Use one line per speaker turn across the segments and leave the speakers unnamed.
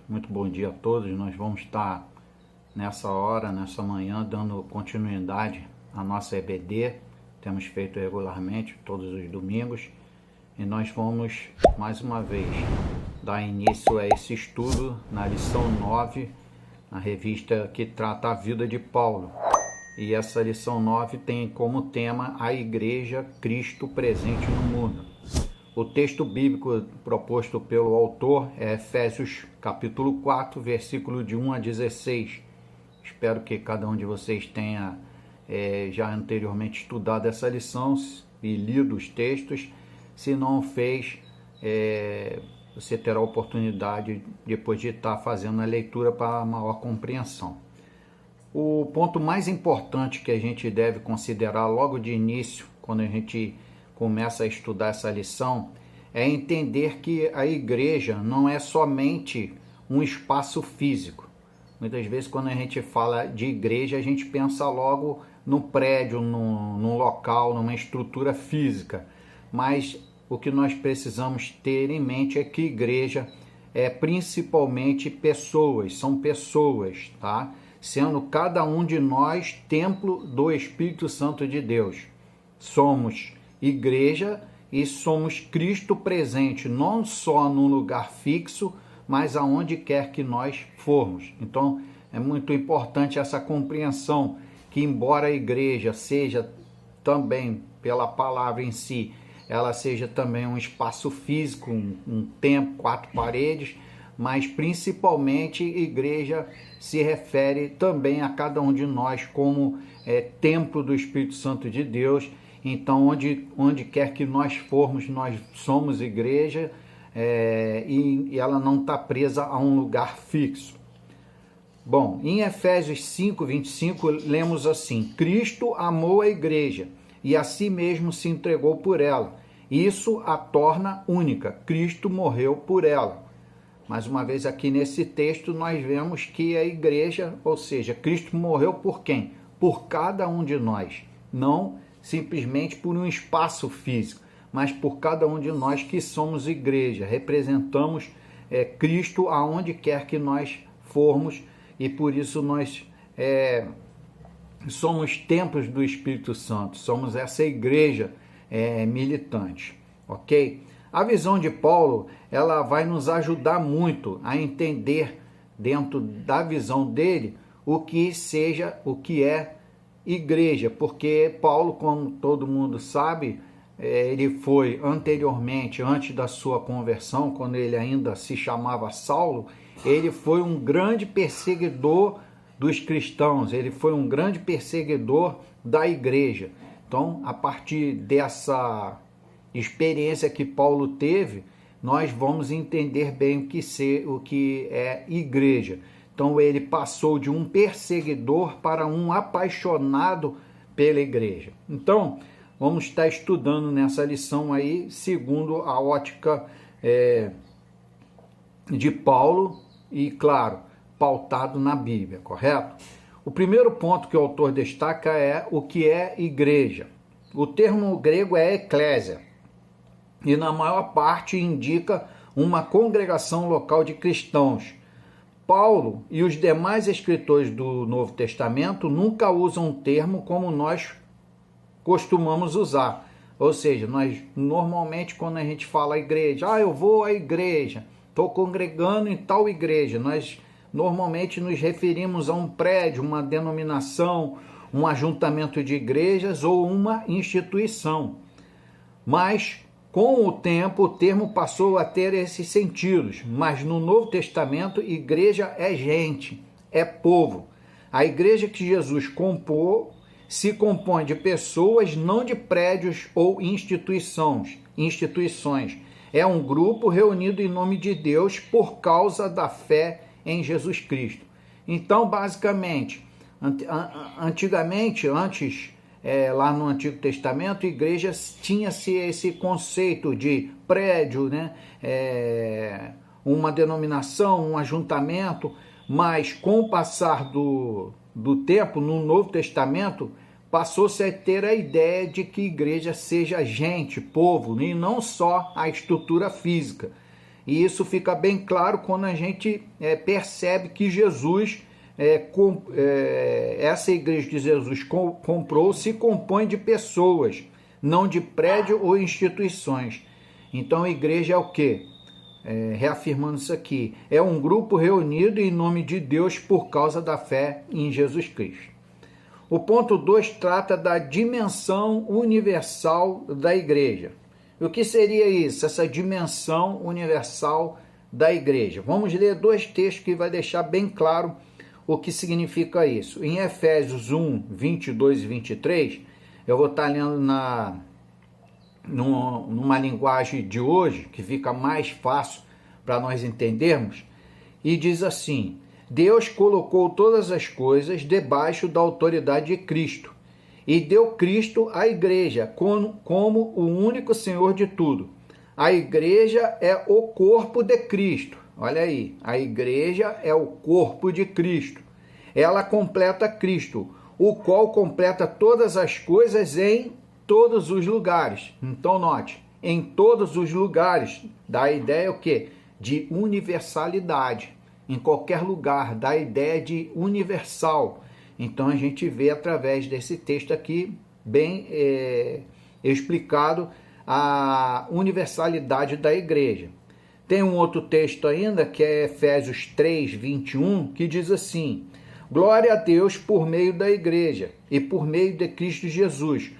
Muito bom dia a todos. Nós vamos estar nessa hora, nessa manhã, dando continuidade à nossa EBD. Temos feito regularmente todos os domingos e nós vamos mais uma vez dar início a esse estudo na lição 9, na revista que trata a vida de Paulo. E essa lição 9 tem como tema a Igreja, Cristo presente no mundo. O texto bíblico proposto pelo autor é Efésios capítulo 4, versículo de 1 a 16. Espero que cada um de vocês tenha já anteriormente estudado essa lição e lido os textos. Se não fez, você terá a oportunidade depois de estar fazendo a leitura para maior compreensão. O ponto mais importante que a gente deve considerar logo de início, quando a gente começa a estudar essa lição, é entender que a igreja não é somente um espaço físico. Muitas vezes quando a gente fala de igreja, a gente pensa logo no prédio, num local, numa estrutura física. Mas o que nós precisamos ter em mente é que igreja é principalmente pessoas, são pessoas, tá? Sendo cada um de nós templo do Espírito Santo de Deus. Somos igreja e somos Cristo presente, não só num lugar fixo, mas aonde quer que nós formos. Então, é muito importante essa compreensão que, embora a igreja seja também, pela palavra em si, ela seja também um espaço físico, um templo, 4 paredes, mas principalmente igreja se refere também a cada um de nós como templo do Espírito Santo de Deus. Então, onde quer que nós formos, nós somos igreja e ela não está presa a um lugar fixo. Bom, em Efésios 5, 25, lemos assim: Cristo amou a igreja e a si mesmo se entregou por ela. Isso a torna única. Cristo morreu por ela. Mais uma vez aqui nesse texto nós vemos que a igreja, ou seja, Cristo morreu por quem? Por cada um de nós. Não simplesmente por um espaço físico, mas por cada um de nós que somos igreja. Representamos Cristo aonde quer que nós formos e por isso nós somos templos do Espírito Santo. Somos essa igreja militante, ok? A visão de Paulo, ela vai nos ajudar muito a entender, dentro da visão dele, o que é igreja, porque Paulo, como todo mundo sabe, ele foi anteriormente, antes da sua conversão, quando ele ainda se chamava Saulo, ele foi um grande perseguidor dos cristãos, ele foi um grande perseguidor da igreja. Então, a partir dessa experiência que Paulo teve, nós vamos entender bem o que é igreja. Então, ele passou de um perseguidor para um apaixonado pela igreja. Então, vamos estar estudando nessa lição aí, segundo a ótica de Paulo e, claro, pautado na Bíblia, correto? O primeiro ponto que o autor destaca é o que é igreja. O termo grego é eclésia e, na maior parte, indica uma congregação local de cristãos. Paulo e os demais escritores do Novo Testamento nunca usam um termo como nós costumamos usar. Ou seja, nós normalmente quando a gente fala igreja, eu vou à igreja, estou congregando em tal igreja, nós normalmente nos referimos a um prédio, uma denominação, um ajuntamento de igrejas ou uma instituição. Mas com o tempo, o termo passou a ter esses sentidos, mas no Novo Testamento, igreja é gente, é povo. A igreja que Jesus compôs se compõe de pessoas, não de prédios ou instituições. É um grupo reunido em nome de Deus por causa da fé em Jesus Cristo. Então, basicamente, antigamente, lá no Antigo Testamento, a igreja tinha-se esse conceito de prédio, né? Uma denominação, um ajuntamento, mas com o passar do tempo, no Novo Testamento, passou-se a ter a ideia de que igreja seja gente, povo, e não só a estrutura física. E isso fica bem claro quando a gente percebe que Jesus, essa igreja que Jesus comprou, se compõe de pessoas, não de prédio ou instituições. Então a igreja é o quê? Reafirmando isso aqui, é um grupo reunido em nome de Deus por causa da fé em Jesus Cristo. O ponto 2 trata da dimensão universal da igreja. O que seria isso, essa dimensão universal da igreja? Vamos ler 2 textos que vai deixar bem claro o que significa isso. Em Efésios 1, 22 e 23, eu vou estar lendo numa linguagem de hoje, que fica mais fácil para nós entendermos, e diz assim: Deus colocou todas as coisas debaixo da autoridade de Cristo, e deu Cristo à igreja como o único Senhor de tudo. A igreja é o corpo de Cristo. Olha aí, a igreja é o corpo de Cristo. Ela completa Cristo, o qual completa todas as coisas em todos os lugares. Então note, em todos os lugares, dá a ideia o quê? De universalidade. Em qualquer lugar, dá a ideia de universal. Então a gente vê através desse texto aqui, bem explicado, a universalidade da igreja. Tem um outro texto ainda, que é Efésios 3, 21, que diz assim: Glória a Deus por meio da igreja e por meio de Cristo Jesus,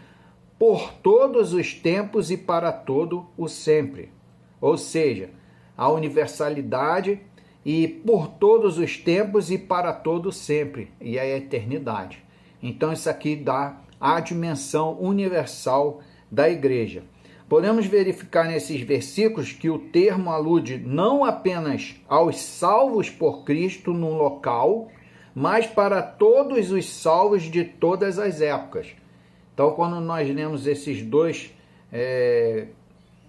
por todos os tempos e para todo o sempre. Ou seja, a universalidade e por todos os tempos e para todo sempre, e a eternidade. Então isso aqui dá a dimensão universal da igreja. Podemos verificar nesses versículos que o termo alude não apenas aos salvos por Cristo num local, mas para todos os salvos de todas as épocas. Então, quando nós lemos esses 2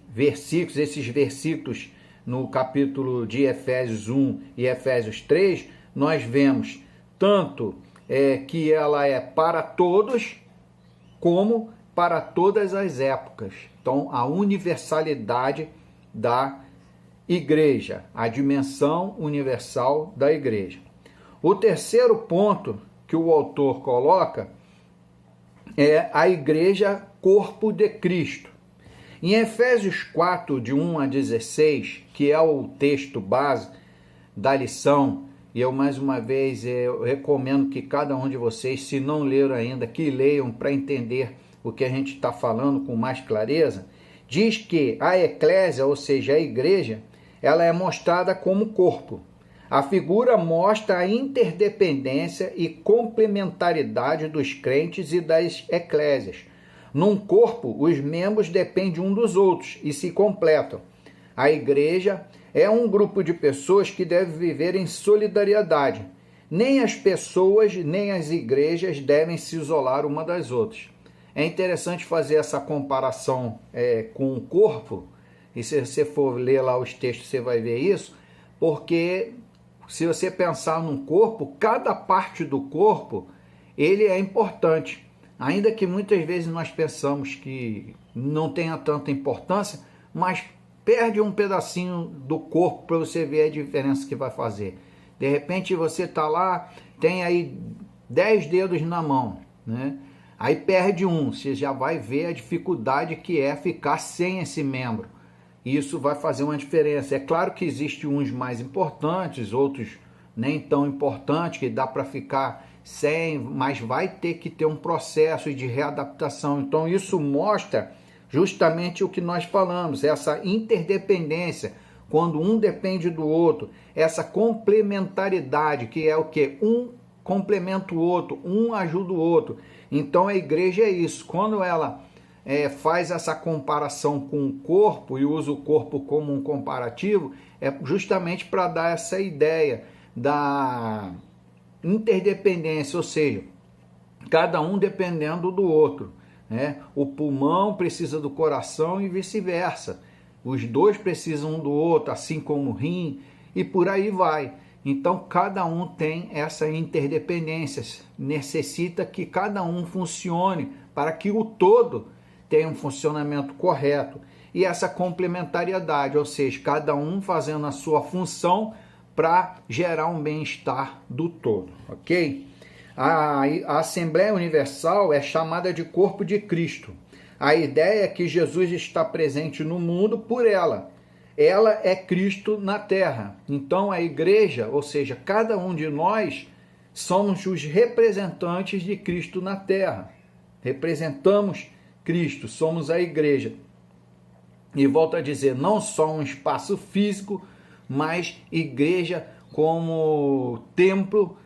versículos, no capítulo de Efésios 1 e Efésios 3, nós vemos tanto que ela é para todos, como para todas as épocas. Então, a universalidade da igreja, a dimensão universal da igreja. O terceiro ponto que o autor coloca é a igreja corpo de Cristo. Em Efésios 4, de 1 a 16, que é o texto base da lição, e eu mais uma vez eu recomendo que cada um de vocês, se não leram ainda, que leiam para entender o que a gente está falando com mais clareza, diz que a eclésia, ou seja, a igreja, ela é mostrada como corpo. A figura mostra a interdependência e complementaridade dos crentes e das eclésias. Num corpo, os membros dependem um dos outros e se completam. A igreja é um grupo de pessoas que deve viver em solidariedade. Nem as pessoas, nem as igrejas devem se isolar uma das outras. É interessante fazer essa comparação com o corpo, e se você for ler lá os textos, você vai ver isso, porque se você pensar num corpo, cada parte do corpo, ele é importante. Ainda que muitas vezes nós pensamos que não tenha tanta importância, mas perde um pedacinho do corpo para você ver a diferença que vai fazer. De repente você está lá, tem aí 10 dedos na mão, né? Aí perde um, você já vai ver a dificuldade que é ficar sem esse membro. Isso vai fazer uma diferença. É claro que existem uns mais importantes, outros nem tão importantes, que dá para ficar sem, mas vai ter que ter um processo de readaptação. Então isso mostra justamente o que nós falamos, essa interdependência, quando um depende do outro, essa complementaridade, que é o que? Um complementa o outro, um ajuda o outro. Então a igreja é isso, quando ela faz essa comparação com o corpo e usa o corpo como um comparativo, é justamente para dar essa ideia da interdependência, ou seja, cada um dependendo do outro, né? O pulmão precisa do coração e vice-versa, os dois precisam um do outro, assim como o rim, e por aí vai. Então cada um tem essa interdependência, necessita que cada um funcione para que o todo tenha um funcionamento correto. e essa complementariedade, ou seja, cada um fazendo a sua função para gerar um bem-estar do todo, ok? A Assembleia Universal é chamada de corpo de Cristo. A ideia é que Jesus está presente no mundo por ela. Ela é Cristo na terra. Então a igreja, ou seja, cada um de nós, somos os representantes de Cristo na terra. Representamos Cristo, somos a igreja. E volto a dizer, não só um espaço físico, mas igreja como templo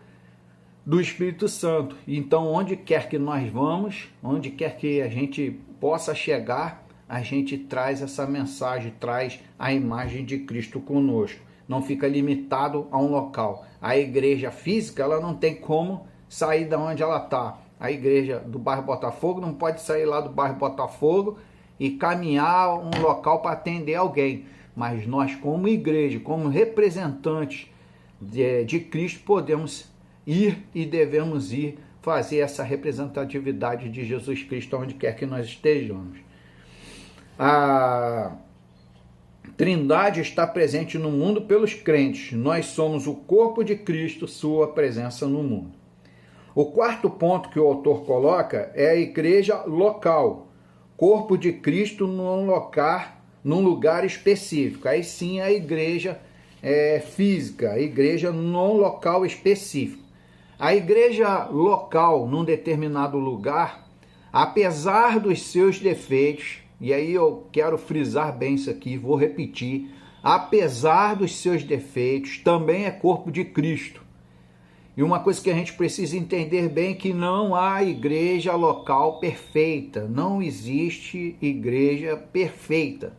do Espírito Santo. Então, onde quer que nós vamos, onde quer que a gente possa chegar, a gente traz essa mensagem, traz a imagem de Cristo conosco. Não fica limitado a um local. A igreja física, ela não tem como sair de onde ela está. A igreja do bairro Botafogo não pode sair lá do bairro Botafogo e caminhar um local para atender alguém. Mas nós, como igreja, como representantes de Cristo, podemos ir e devemos ir fazer essa representatividade de Jesus Cristo onde quer que nós estejamos. A Trindade está presente no mundo pelos crentes. Nós somos o corpo de Cristo, sua presença no mundo. O quarto ponto que o autor coloca é a igreja local. Corpo de Cristo num lugar específico. Aí sim a igreja física, a igreja num local específico. A igreja local, num determinado lugar, apesar dos seus defeitos, e aí eu quero frisar bem isso aqui, vou repetir, apesar dos seus defeitos, também é corpo de Cristo. E uma coisa que a gente precisa entender bem é que não há igreja local perfeita, não existe igreja perfeita,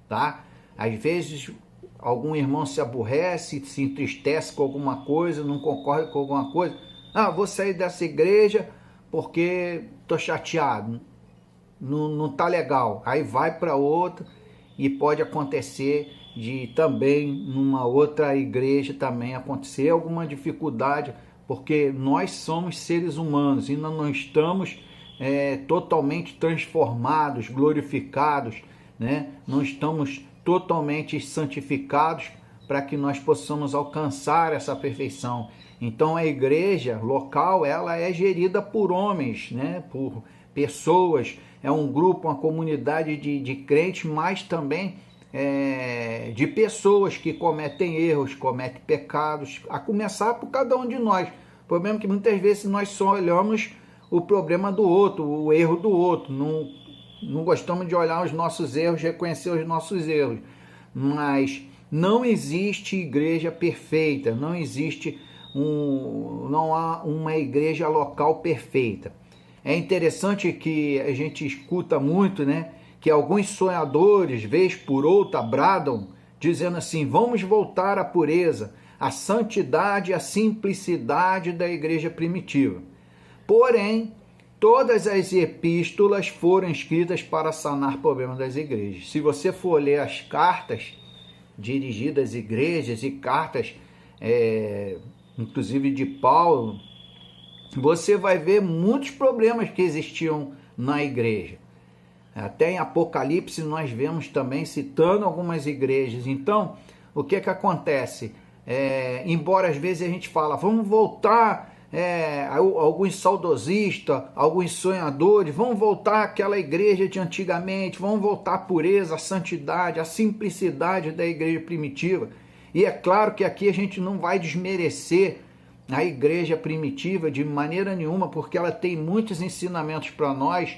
tá? Às vezes algum irmão se aborrece, se entristece com alguma coisa, não concorda com alguma coisa. Ah, vou sair dessa igreja porque estou chateado, não tá legal. Aí vai para outra e pode acontecer de também numa outra igreja também acontecer alguma dificuldade, porque nós somos seres humanos, ainda não estamos totalmente transformados, glorificados, né? Não estamos totalmente santificados para que nós possamos alcançar essa perfeição. Então a igreja local, ela é gerida por homens, né? Por pessoas, é um grupo, uma comunidade de crentes, mas também de pessoas que cometem erros, cometem pecados, a começar por cada um de nós. O problema é que muitas vezes nós só olhamos o problema do outro, o erro do outro, não gostamos de olhar os nossos erros, reconhecer os nossos erros, mas não existe igreja perfeita, não há uma igreja local perfeita. É interessante que a gente escuta muito, né, que alguns sonhadores, vez por outra, bradam, dizendo assim: vamos voltar à pureza, à santidade, à simplicidade da igreja primitiva. Porém, todas as epístolas foram escritas para sanar problemas das igrejas. Se você for ler as cartas dirigidas às igrejas e cartas, inclusive de Paulo, você vai ver muitos problemas que existiam na igreja. Até em Apocalipse nós vemos também citando algumas igrejas. Então, o que acontece? Embora às vezes a gente fala, vamos voltar, alguns saudosistas, alguns sonhadores, vamos voltar àquela igreja de antigamente, vamos voltar à pureza, à santidade, à simplicidade da igreja primitiva. E é claro que aqui a gente não vai desmerecer a igreja primitiva de maneira nenhuma, porque ela tem muitos ensinamentos para nós,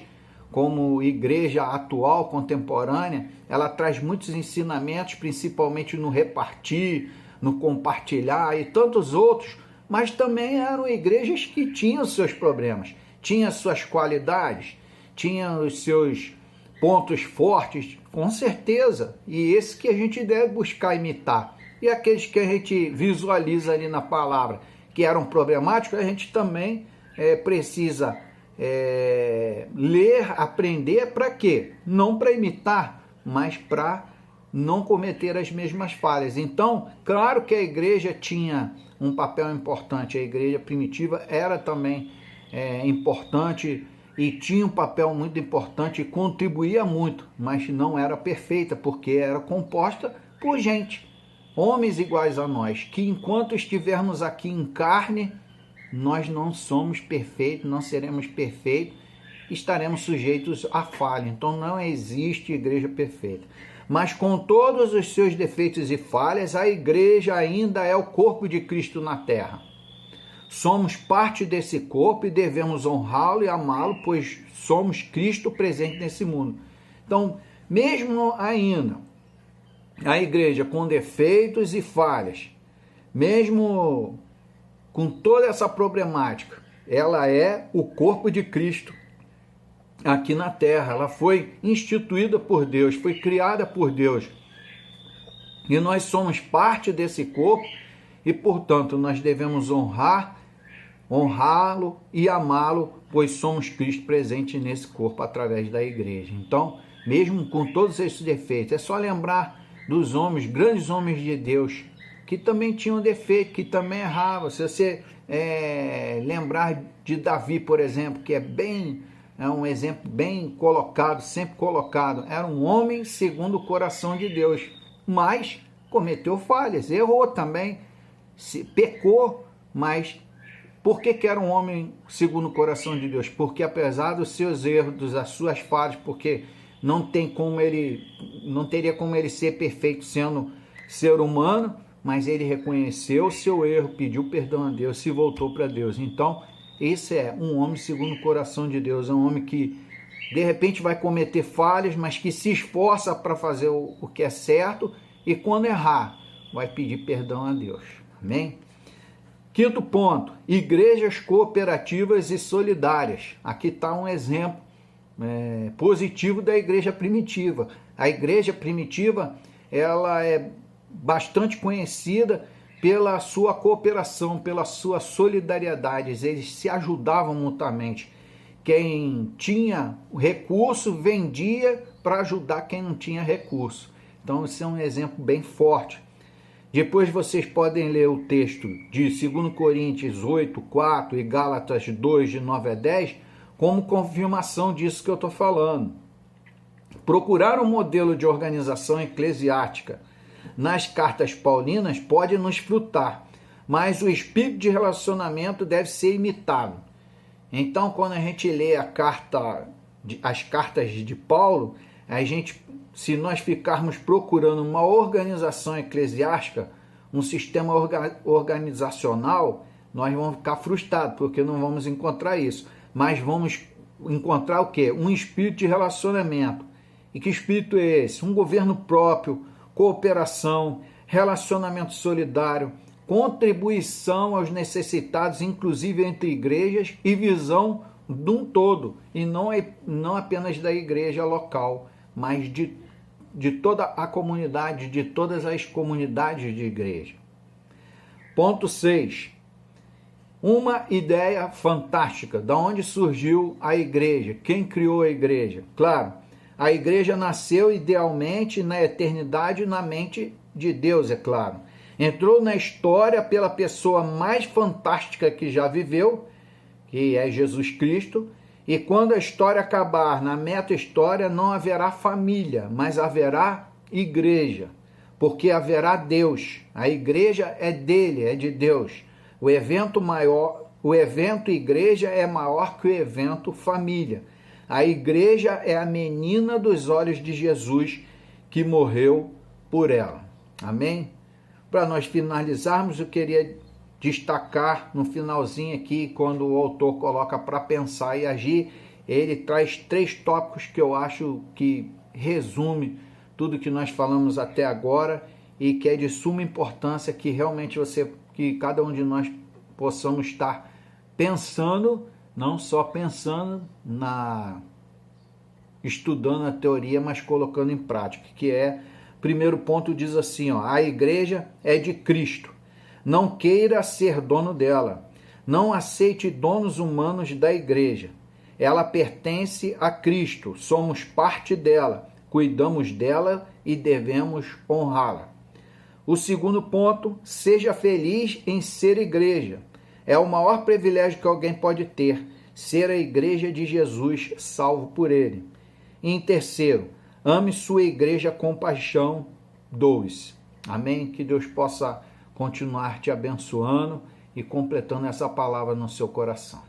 como igreja atual, contemporânea. Ela traz muitos ensinamentos, principalmente no repartir, no compartilhar e tantos outros, mas também eram igrejas que tinham seus problemas, tinham suas qualidades, tinham os seus pontos fortes, com certeza, e esse que a gente deve buscar imitar. E aqueles que a gente visualiza ali na palavra, que eram problemáticos, a gente também precisa ler, aprender, para quê? Não para imitar, mas para não cometer as mesmas falhas. Então, claro que a igreja tinha um papel importante, a igreja primitiva era também importante e tinha um papel muito importante e contribuía muito, mas não era perfeita, porque era composta por gente, homens iguais a nós, que enquanto estivermos aqui em carne, nós não somos perfeitos, não seremos perfeitos, estaremos sujeitos à falha. Então não existe igreja perfeita. Mas com todos os seus defeitos e falhas, a igreja ainda é o corpo de Cristo na terra. Somos parte desse corpo e devemos honrá-lo e amá-lo, pois somos Cristo presente nesse mundo. Então, mesmo ainda a igreja com defeitos e falhas, mesmo com toda essa problemática, ela é o corpo de Cristo aqui na terra. Ela foi instituída por Deus, foi criada por Deus. E nós somos parte desse corpo e, portanto, nós devemos honrá-lo e amá-lo, pois somos Cristo presente nesse corpo através da igreja. Então, mesmo com todos esses defeitos, é só lembrar dos homens, grandes homens de Deus, que também tinham defeito, que também erravam. Se você lembrar de Davi, por exemplo, que é um exemplo bem colocado, sempre colocado, era um homem segundo o coração de Deus, mas cometeu falhas, errou também, pecou, mas por que era um homem segundo o coração de Deus? Porque apesar dos seus erros, das suas falhas, porque não teria como ele ser perfeito sendo ser humano, mas ele reconheceu o seu erro, pediu perdão a Deus, se voltou para Deus. Então, esse é um homem segundo o coração de Deus, é um homem que de repente vai cometer falhas, mas que se esforça para fazer o que é certo, e quando errar, vai pedir perdão a Deus. Amém? Quinto ponto, igrejas cooperativas e solidárias. Aqui está um exemplo positivo da igreja primitiva. A igreja primitiva, ela é bastante conhecida pela sua cooperação, pela sua solidariedade. Eles se ajudavam mutuamente. Quem tinha recurso vendia para ajudar quem não tinha recurso. Então, esse é um exemplo bem forte. Depois vocês podem ler o texto de 2 Coríntios 8, 4 e Gálatas 2, de 9 a 10, como confirmação disso que eu estou falando. Procurar um modelo de organização eclesiástica nas cartas paulinas pode nos frutar, mas o espírito de relacionamento deve ser imitado. Então, quando a gente lê as cartas de Paulo, se nós ficarmos procurando uma organização eclesiástica, um sistema organizacional, nós vamos ficar frustrados, porque não vamos encontrar isso. Mas vamos encontrar o quê? Um espírito de relacionamento. E que espírito é esse? Um governo próprio, cooperação, relacionamento solidário, contribuição aos necessitados, inclusive entre igrejas, e visão de um todo, e não apenas da igreja local, mas de toda a comunidade, de todas as comunidades de igreja. Ponto 6. Uma ideia fantástica. Da onde surgiu a igreja? Quem criou a igreja? Claro, a igreja nasceu idealmente na eternidade, na mente de Deus, é claro. Entrou na história pela pessoa mais fantástica que já viveu, que é Jesus Cristo, e quando a história acabar, na meta-história, não haverá família, mas haverá igreja, porque haverá Deus. A igreja é dele, é de Deus. O evento igreja é maior que o evento família. A igreja é a menina dos olhos de Jesus que morreu por ela. Amém? Para nós finalizarmos, eu queria destacar no finalzinho aqui, quando o autor coloca para pensar e agir, ele traz 3 tópicos que eu acho que resume tudo que nós falamos até agora e que é de suma importância que realmente que cada um de nós possamos estar pensando, não só pensando estudando a teoria, mas colocando em prática, que é, primeiro ponto diz assim, a igreja é de Cristo. Não queira ser dono dela. Não aceite donos humanos da igreja. Ela pertence a Cristo. Somos parte dela. Cuidamos dela e devemos honrá-la. O segundo ponto, seja feliz em ser igreja. É o maior privilégio que alguém pode ter. ser a igreja de Jesus, salvo por ele. E em terceiro, ame sua igreja com paixão, doe-se. Amém? Que Deus possa continuar te abençoando e completando essa palavra no seu coração.